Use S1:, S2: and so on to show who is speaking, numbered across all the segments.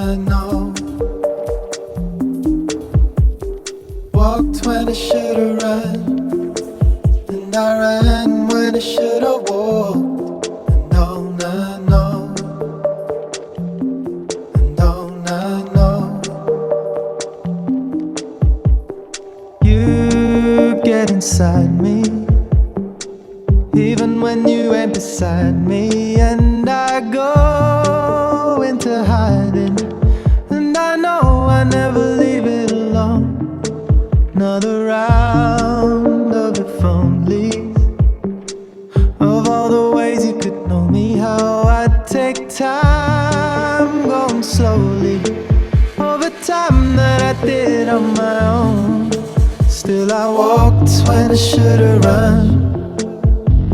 S1: I know. Walked when I should've run, and I ran when I should've walked. And don't I know, and don't I know. You get inside me, even when you ain't beside me. And I go into hiding, and I know I never leave it alone. Another round of if onlys, of all the ways you could know me. How I take time, going slowly, over time that I did on my own. Still I walked when I should've run,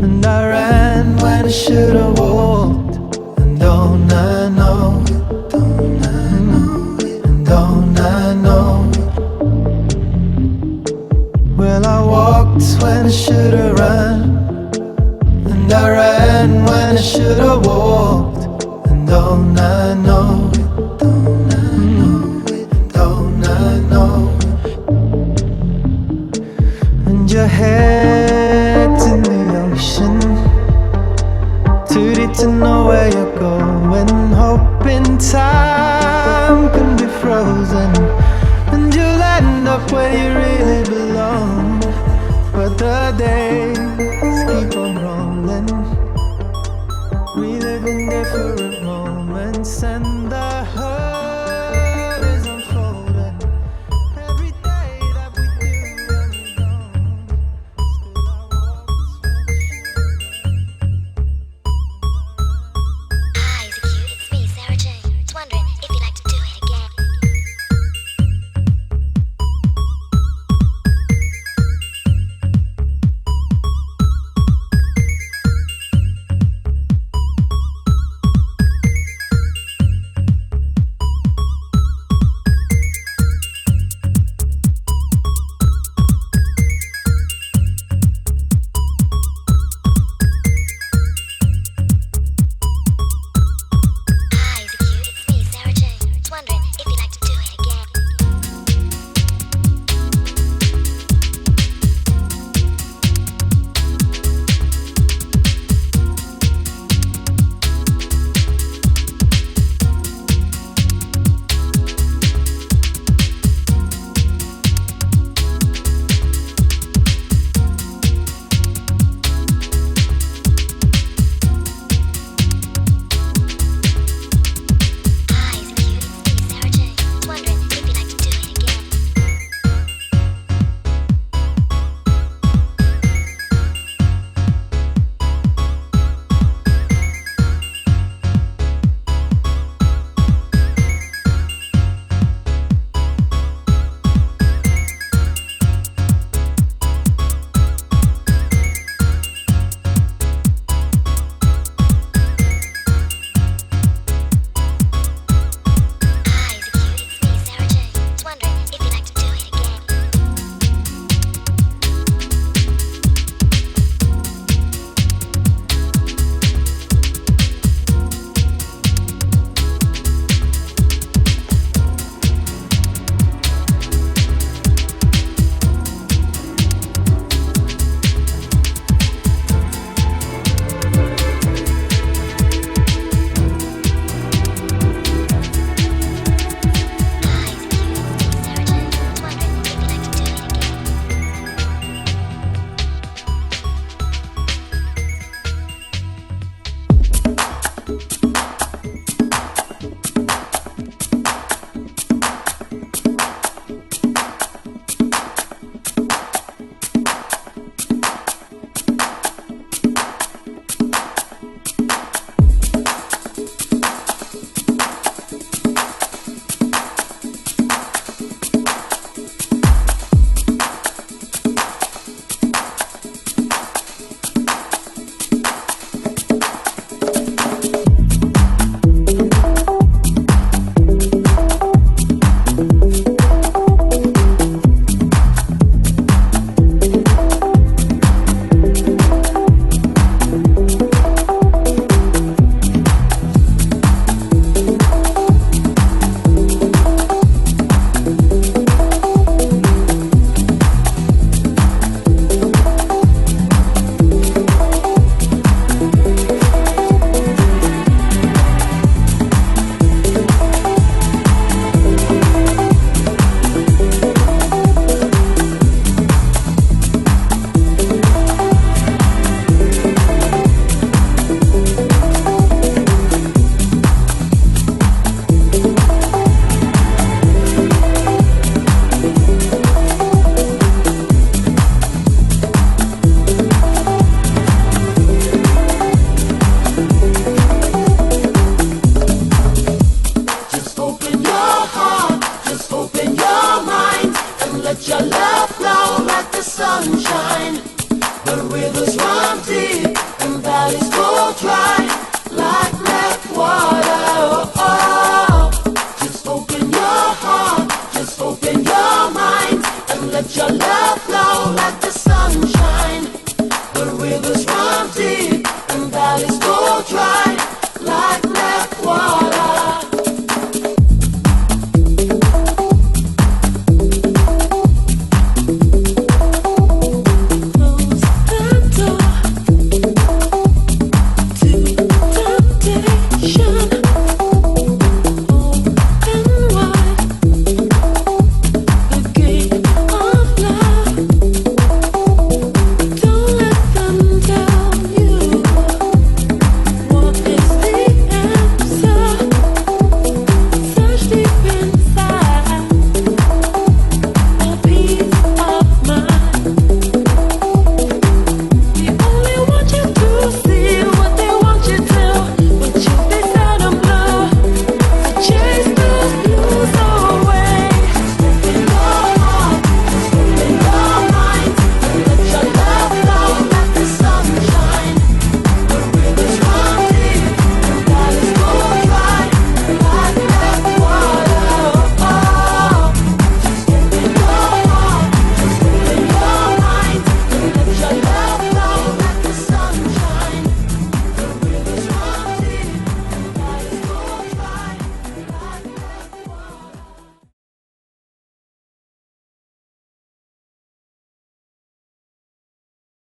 S1: and I ran when I should've walked. And don't I know, don't I know, and don't I know. Well, I walked when I should've run, and I ran when I should've walked. And don't I know.